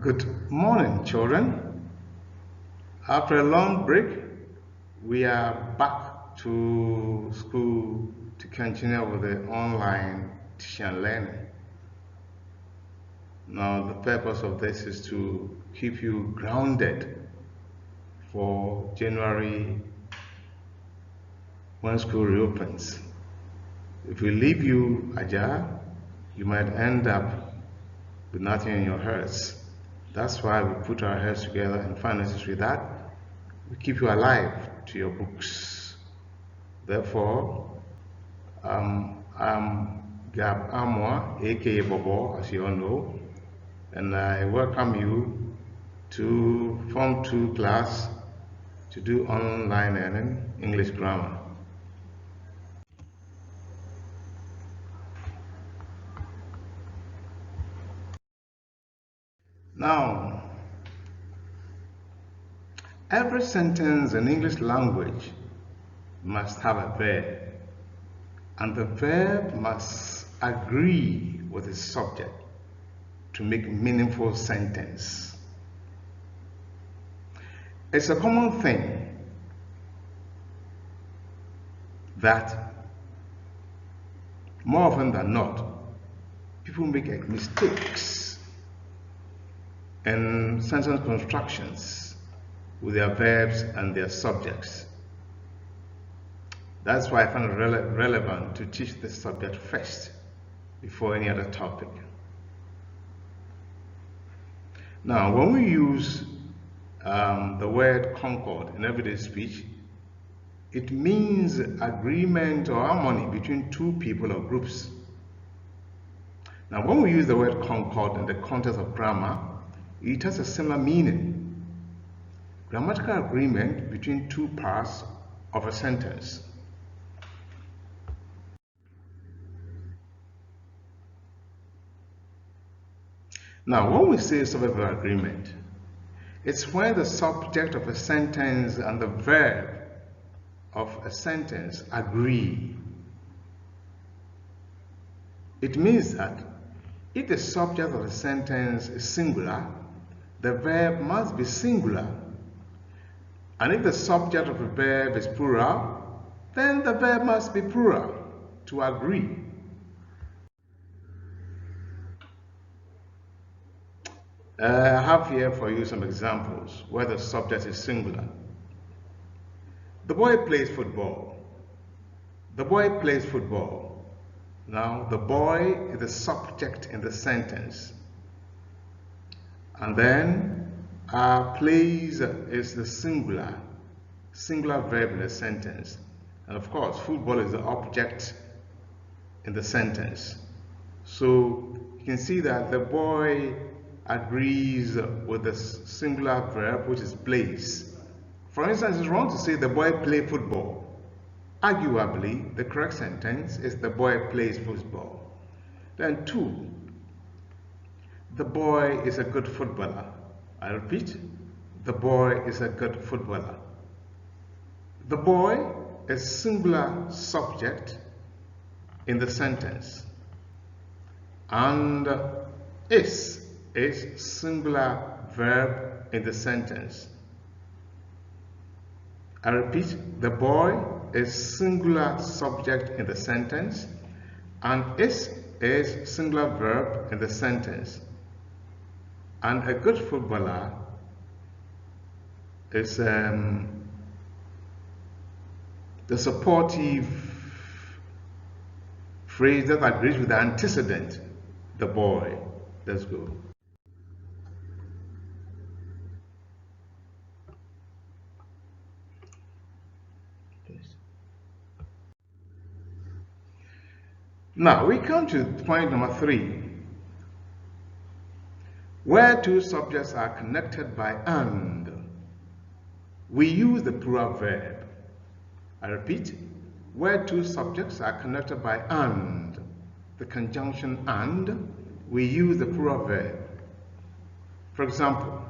Good morning, children. After a long break, we are back to school to continue with the online teaching and learning. Now, the purpose of this is to keep you grounded for January when school reopens. If we leave you ajar, you might end up with nothing in your heads. That's why we put our heads together and find necessary that we keep you alive to your books. Therefore, I'm Gab Amwa, aka Bobo, as you all know, and I welcome you to Form 2 class to do online learning English grammar. Now, every sentence in English language must have a verb, and the verb must agree with its subject to make a meaningful sentence. It's a common thing that more often than not, people make mistakes in sentence constructions with their verbs and their subjects. That's why I find it relevant to teach this subject first before any other topic. Now, when we use the word concord in everyday speech, it means agreement or harmony between two people or groups. Now, when we use the word concord in the context of grammar, it has a similar meaning. Grammatical agreement between two parts of a sentence. Now, when we say subject-verb agreement, it's when the subject of a sentence and the verb of a sentence agree. It means that if the subject of a sentence is singular, the verb must be singular. And if the subject of a verb is plural, then the verb must be plural to agree. I have here for you some examples where the subject is singular. The boy plays football. The boy plays football. Now, the boy is the subject in the sentence. And then plays is the singular verb in the sentence. And of course, football is the object in the sentence. So you can see that the boy agrees with the singular verb, which is plays. For instance, it's wrong to say the boy plays football. Arguably, the correct sentence is the boy plays football. Then 2, the boy is a good footballer. I repeat, the boy is a good footballer. The boy is singular subject in the sentence, and is singular verb in the sentence. I repeat, the boy is singular subject in the sentence, and is singular verb in the sentence. And a good footballer is the supportive phrase that agrees with the antecedent, the boy. Let's go. Now we come to point number 3, where two subjects are connected by and. We use the plural verb. I repeat, where two subjects are connected by and, the conjunction and, we use the plural verb. For example,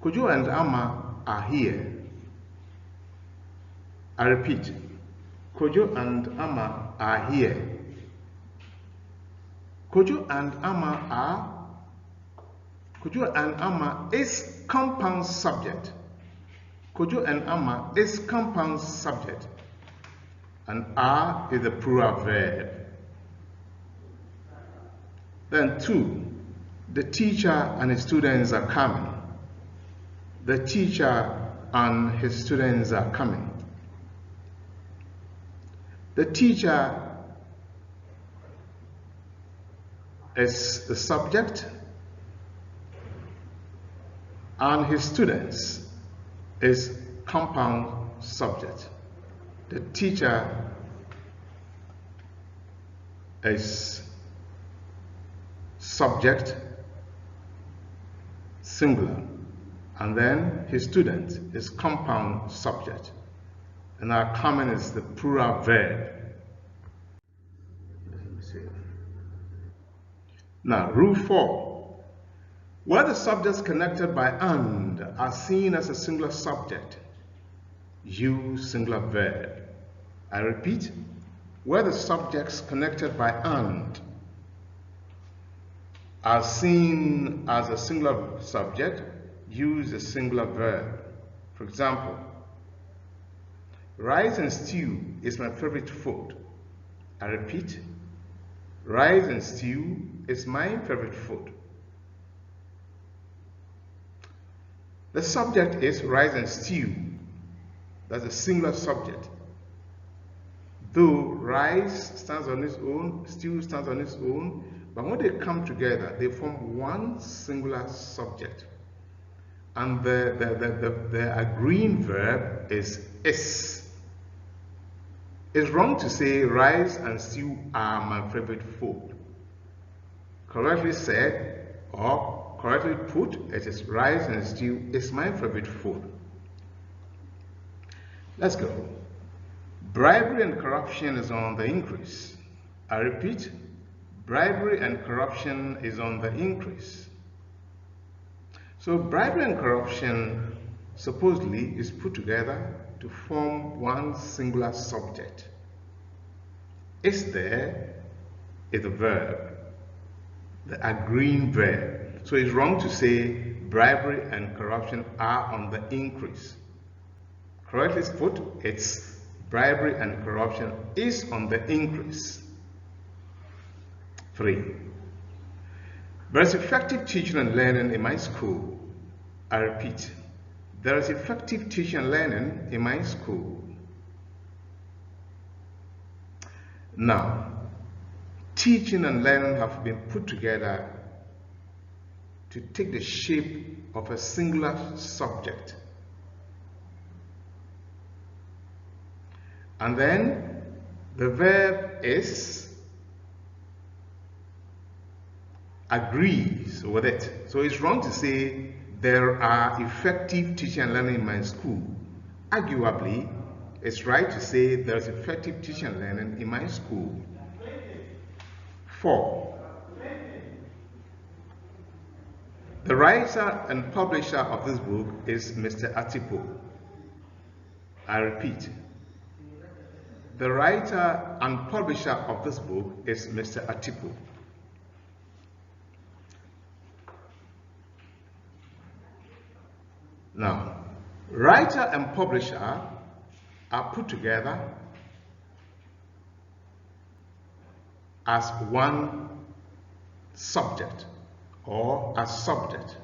Kojo and Amma are here. I repeat, Kojo and Amma are here. Kojo and Amma are Kojo and Amma is compound subject. Kojo and Amma is compound subject. And are is the plural verb. Then 2, the teacher and his students are coming. The teacher and his students are coming. The teacher is the subject and his students is compound subject. The teacher is subject singular, and then his student is compound subject, and our coming is the plural verb. Let me see. Now, rule 4. Where the subjects connected by and are seen as a singular subject, use singular verb. I repeat, where the subjects connected by and are seen as a singular subject, use a singular verb. For example, rice and stew is my favorite food. I repeat, rice and stew is my favorite food. The subject is rice and stew. That's a singular subject. Though rice stands on its own, stew stands on its own, but when they come together, they form one singular subject. And the agreeing verb is. It's wrong to say rice and stew are my favorite food. Correctly said or correctly put, it is rice and stew is my favorite food. Let's go. Bribery and corruption is on the increase. I repeat, bribery and corruption is on the increase. So bribery and corruption supposedly is put together to form one singular subject. Is there is a verb, the agreeing verb. So it's wrong to say bribery and corruption are on the increase. Correctly put, it's bribery and corruption is on the increase. 3. There is effective teaching and learning in my school. I repeat, there is effective teaching and learning in my school. Now, teaching and learning have been put together to take the shape of a singular subject. And then the verb is agrees with it. So it's wrong to say there are effective teaching and learning in my school. Arguably, it's right to say there's effective teaching and learning in my school. 4. The writer and publisher of this book is Mr. Atipo. I repeat, the writer and publisher of this book is Mr. Atipo. Now, writer and publisher are put together as one subject or a subject,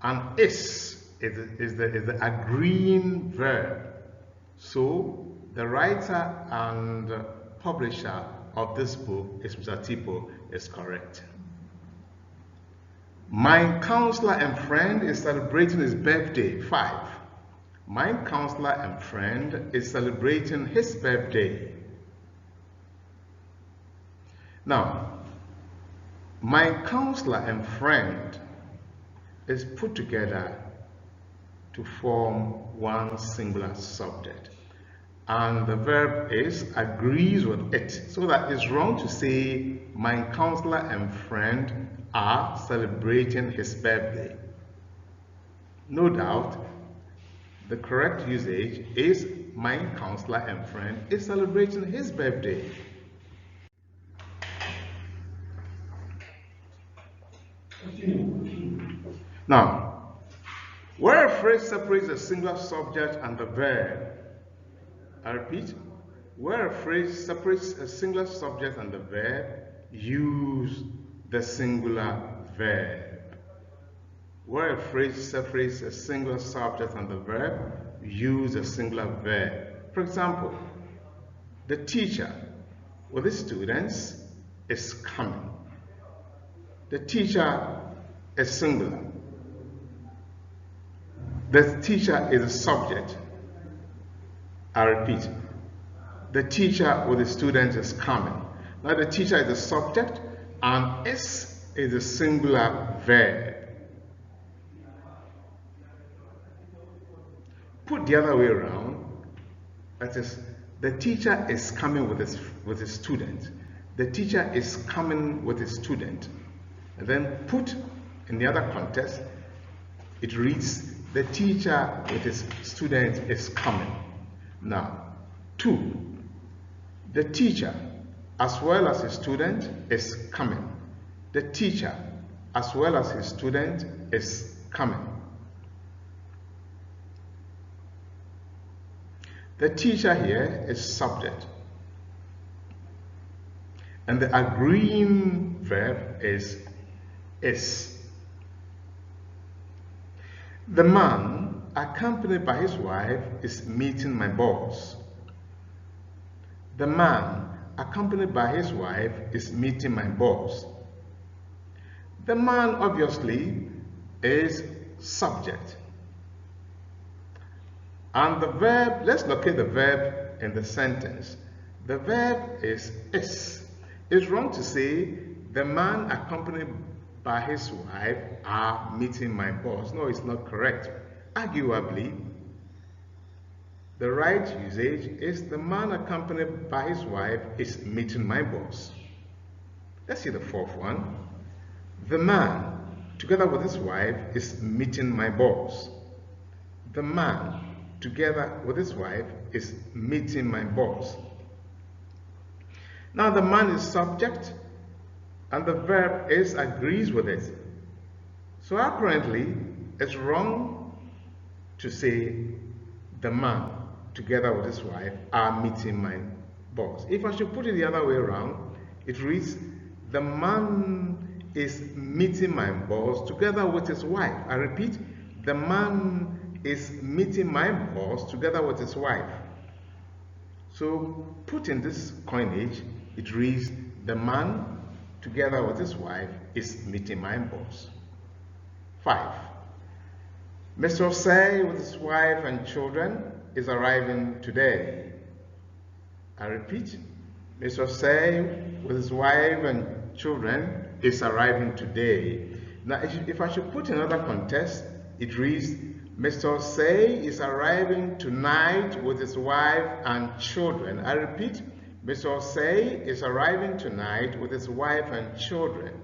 and is the agreeing verb. So the writer and publisher of this book is Mr. Atipo is correct. My counselor and friend is celebrating his birthday. 5. My counselor and friend is celebrating his birthday. Now, my counselor and friend is put together to form one singular subject. And the verb is agrees with it. So that it's wrong to say my counselor and friend are celebrating his birthday. No doubt, the correct usage is my counselor and friend is celebrating his birthday. Now, where a phrase separates the singular subject and the verb, I repeat, where a phrase separates a singular subject and the verb, use the singular verb. Where a phrase separates a singular subject and the verb, use a singular verb. For example, the teacher with his students is coming. The teacher is singular. The teacher is a subject. I repeat, the teacher with the students is coming. Now the teacher is a subject and is a singular verb. Put the other way around, that is, the teacher is coming with his student. The teacher is coming with his student. And then put in the other context, it reads, the teacher with his student is coming. Now, 2, the teacher as well as his student is coming. The teacher as well as his student is coming. The teacher here is subject. And the agreeing verb is. The man, accompanied by his wife, is meeting my boss. The man, accompanied by his wife, is meeting my boss. The man, obviously, is subject. And the verb, let's locate the verb in the sentence. The verb is. It's wrong to say the man accompanied by his wife are meeting my boss. No, it's not correct. Arguably, the right usage is the man accompanied by his wife is meeting my boss. Let's see the 4th one. The man, together with his wife, is meeting my boss. The man, together with his wife, is meeting my boss. Now the man is subject and the verb is agrees with it. So apparently it's wrong to say the man together with his wife are meeting my boss. If I should put it the other way around, it reads the man is meeting my boss together with his wife. I repeat, the man is meeting my boss together with his wife. So put in this coinage, it reads the man together with his wife is meeting my boss. 5. Mr. Osei with his wife and children is arriving today. I repeat, Mr. Osei with his wife and children is arriving today. Now, if I should put in another context, it reads, Mr. Osei is arriving tonight with his wife and children. I repeat, Mr. Osei is arriving tonight with his wife and children.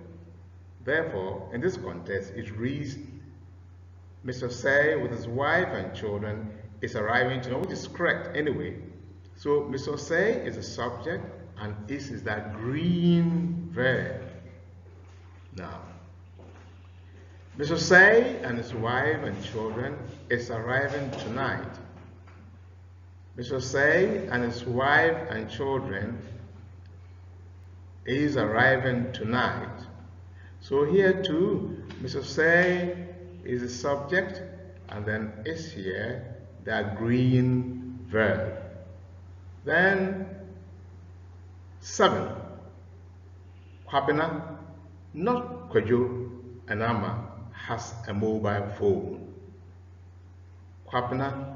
Therefore, in this context, it reads, Mr. Osei with his wife and children is arriving tonight, which is correct anyway. So, Mr. Osei is a subject and is that green verb. Now, Mr. Osei and his wife and children is arriving tonight. Mr. Osei and his wife and children is arriving tonight. So here too, Mr. Osei is the subject and then is here the agreeing verb. Then 7. Kwabena, not Kwajo and Ama, has a mobile phone. Kwabena,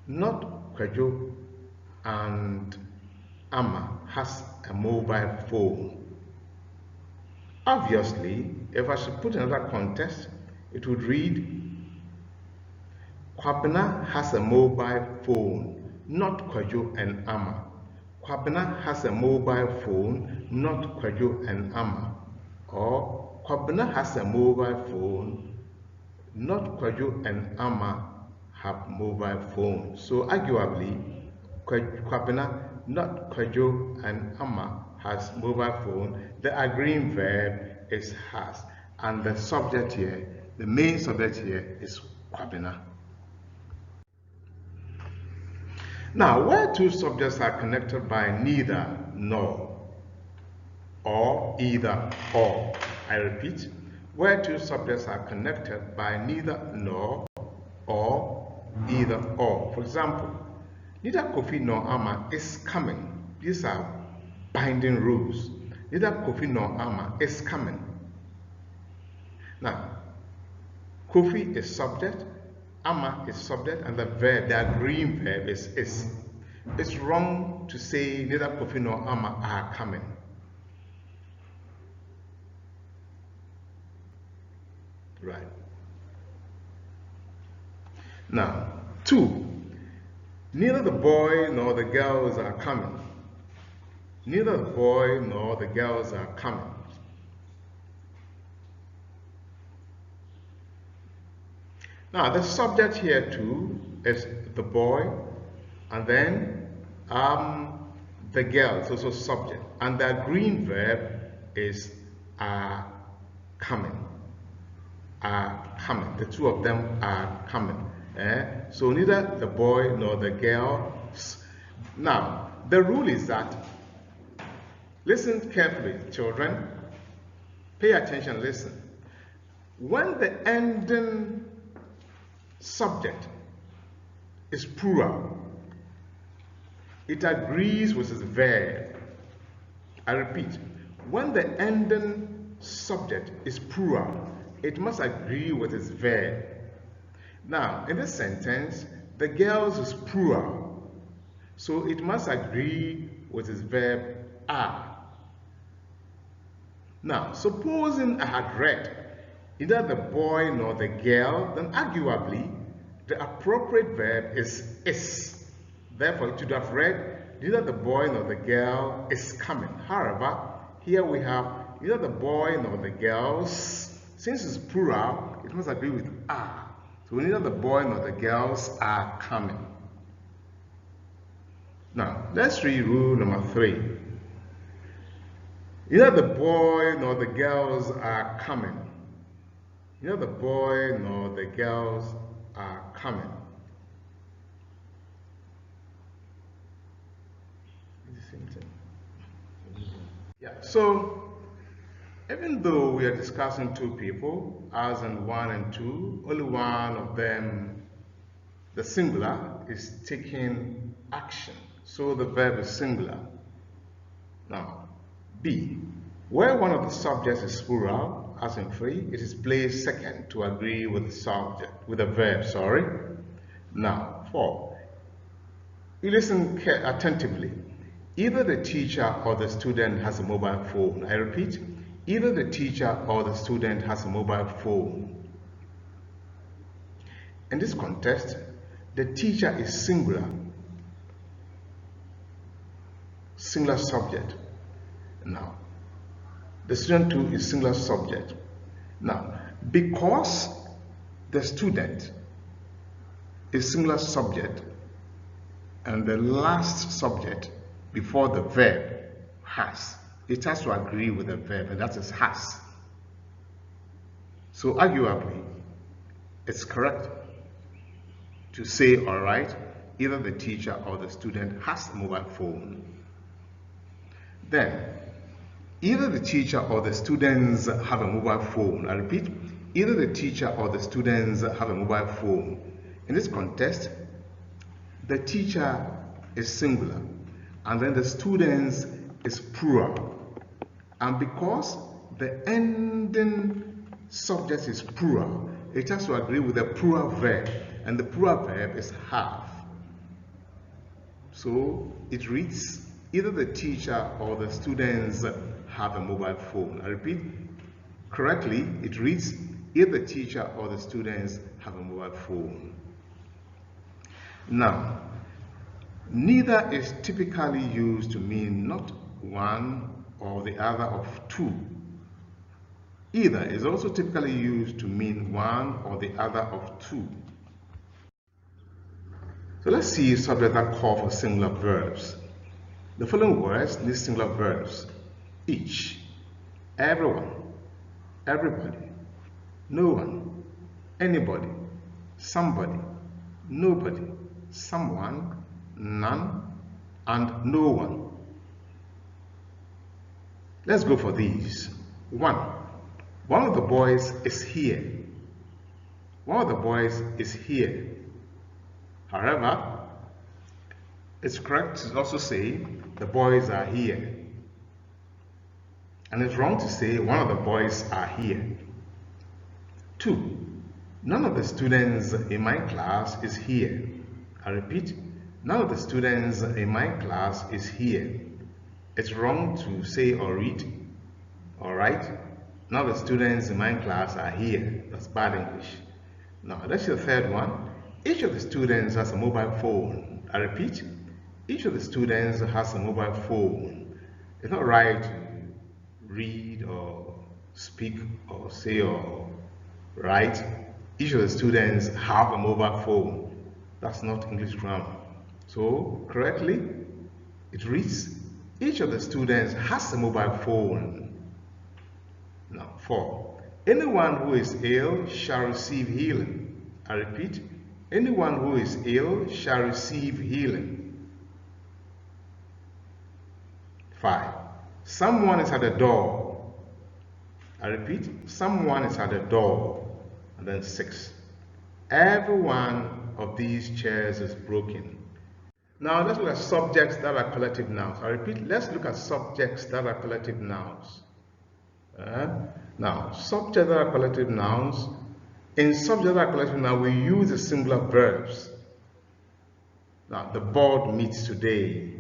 not Kwajo and Ama has a mobile phone. Obviously, if I should put another context, it would read, Kwabena has a mobile phone, not Kwajo and Ama. Kwabena has a mobile phone, not Kwajo and Ama. Or Kwabena has a mobile phone, not Kwajo and Ama have mobile phones. So arguably, Kwabena, not Kwajo and Ama has mobile phone. The agreeing verb is has. and the subject here, the main subject here is Kwabena. Now, where two subjects are connected by neither nor or either or, I repeat, where two subjects are connected by neither nor or either or. For example, neither Kofi nor Ama is coming. These are binding rules. Neither Kofi nor Ama is coming. Now, Kofi is subject, Ama is subject, and the verb, the agreeing verb is. It's wrong to say neither Kofi nor Ama are coming. Right. Now, 2. Neither the boy nor the girls are coming. Neither the boy nor the girls are coming. Now, the subject here too is the boy, and then the girls, also subject, and the agreeing verb is are coming. Are coming. The two of them are coming. So neither the boy nor the girls. Now, the rule is that, listen carefully, children. Pay attention, listen. When the ending subject is plural, it agrees with its verb. I repeat, when the ending subject is plural, it must agree with its verb. Now, in this sentence, the girls is plural, so it must agree with its verb are. Now, supposing I had read neither the boy nor the girl, then arguably the appropriate verb is. Therefore, it should have read neither the boy nor the girl is coming. However, here we have neither the boy nor the girls. Since it's plural, it must agree with are. So neither the boy nor the girls are coming. Now, let's read rule number 3. Neither the boy nor the girls are coming. Neither the boy nor the girls are coming. It's the same thing. Yeah, so even though we are discussing two people, as in 1 and 2, only one of them, the singular, is taking action. So the verb is singular. Now, B. Where one of the subjects is plural, as in 3, it is placed second to agree with the subject, with the verb, sorry. Now, 4. You listen attentively. Either the teacher or the student has a mobile phone. I repeat, either the teacher or the student has a mobile phone. In this context, the teacher is singular subject. Now, the student too is singular subject. Now, because the student is singular subject and the last subject before the verb has, it has to agree with the verb, and that is has. So arguably, it's correct to say, all right, either the teacher or the student has a mobile phone. Then, either the teacher or the students have a mobile phone. I repeat, either the teacher or the students have a mobile phone. In this context, the teacher is singular, and then the students is plural. And because the ending subject is plural, it has to agree with the plural verb, and the plural verb is have. So it reads, either the teacher or the students have a mobile phone. I repeat, correctly, it reads, either the teacher or the students have a mobile phone. Now, neither is typically used to mean not one or the other of two. Either is also typically used to mean one or the other of two. So let's see subjects that call for singular verbs. The following words need singular verbs: each, everyone, everybody, no one, anybody, somebody, nobody, someone, none, and no one. Let's go for these. One of the boys is here. One of the boys is here. However, it's correct to also say the boys are here. And it's wrong to say one of the boys are here. 2. None of the students in my class is here. I repeat, none of the students in my class is here. It's wrong to say or read, all right? None of the students in my class are here. That's bad English. Now, that's your third one. Each of the students has a mobile phone. I repeat, each of the students has a mobile phone. It's not right to read or speak or say or write. Each of the students have a mobile phone. That's not English grammar. So, correctly, it reads, each of the students has a mobile phone. Now, 4. Anyone who is ill shall receive healing. I repeat, anyone who is ill shall receive healing. 5. Someone is at the door. I repeat, someone is at the door. And then 6. Every one of these chairs is broken. Now let's look at subjects that are collective nouns. I repeat, let's look at subjects that are collective nouns. Now, subjects that are collective nouns. In subjects that are collective nouns, we use the singular verbs. Now, the board meets today.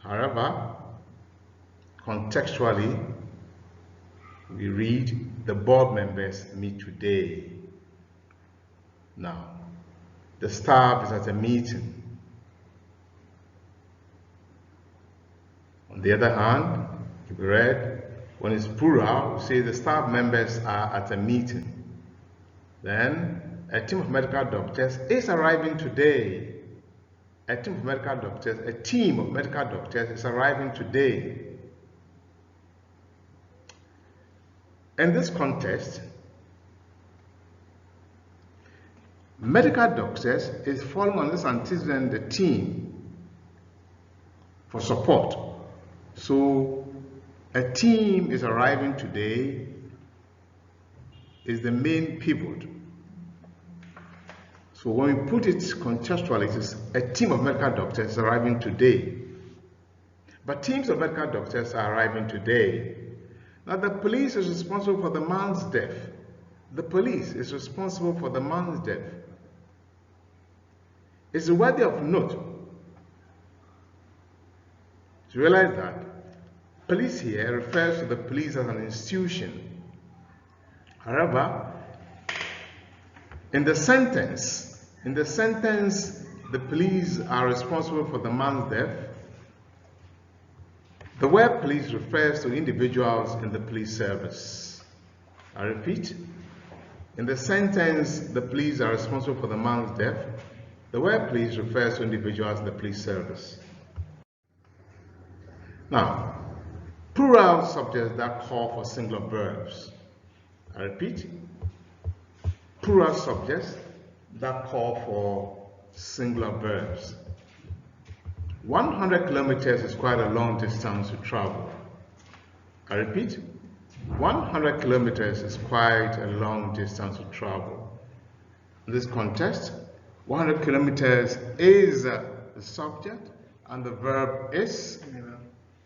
However, contextually, we read the board members meet today. Now, the staff is at a meeting. On the other hand, if we read, when it's plural, we say the staff members are at a meeting. Then, a team of medical doctors is arriving today. A team of medical doctors is arriving today. In this context, medical doctors is falling on this antecedent, the team, for support. So, a team is arriving today is the main pivot. So when we put it contextually, it is a team of medical doctors arriving today. But teams of medical doctors are arriving today. Now the police is responsible for the man's death. The police is responsible for the man's death. It's worthy of note to realize that police here refers to the police as an institution. However, in the sentence, the police are responsible for the man's death. The word police refers to individuals in the police service. I repeat, in the sentence, the police are responsible for the man's death. The word police refers to individuals in the police service. Now, plural subjects that call for singular verbs. I repeat, plural subjects that call for singular verbs. 100 kilometers is quite a long distance to travel. I repeat, 100 kilometers is quite a long distance to travel. In this context, 100 kilometers is the subject and the verb is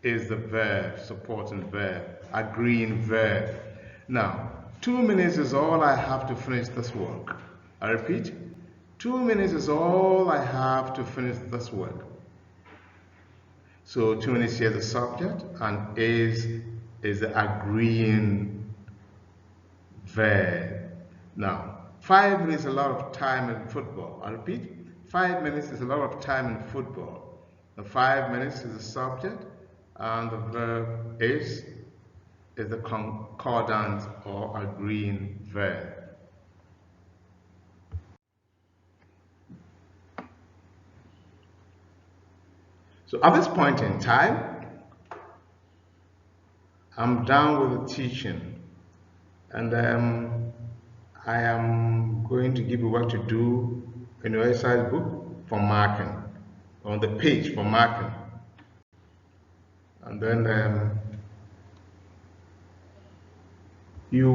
the verb, supporting verb, agreeing verb. Now, 2 minutes is all I have to finish this work. I repeat, 2 minutes is all I have to finish this work. So 2 minutes here is the subject and is the agreeing verb. Now, 5 minutes is a lot of time in football. I repeat, 5 minutes is a lot of time in football. The 5 minutes is the subject and the verb is the concordant or agreeing verb. So at this point in time, I'm done with the teaching. And I am going to give you work to do in your exercise book for marking, on the page for marking. And then you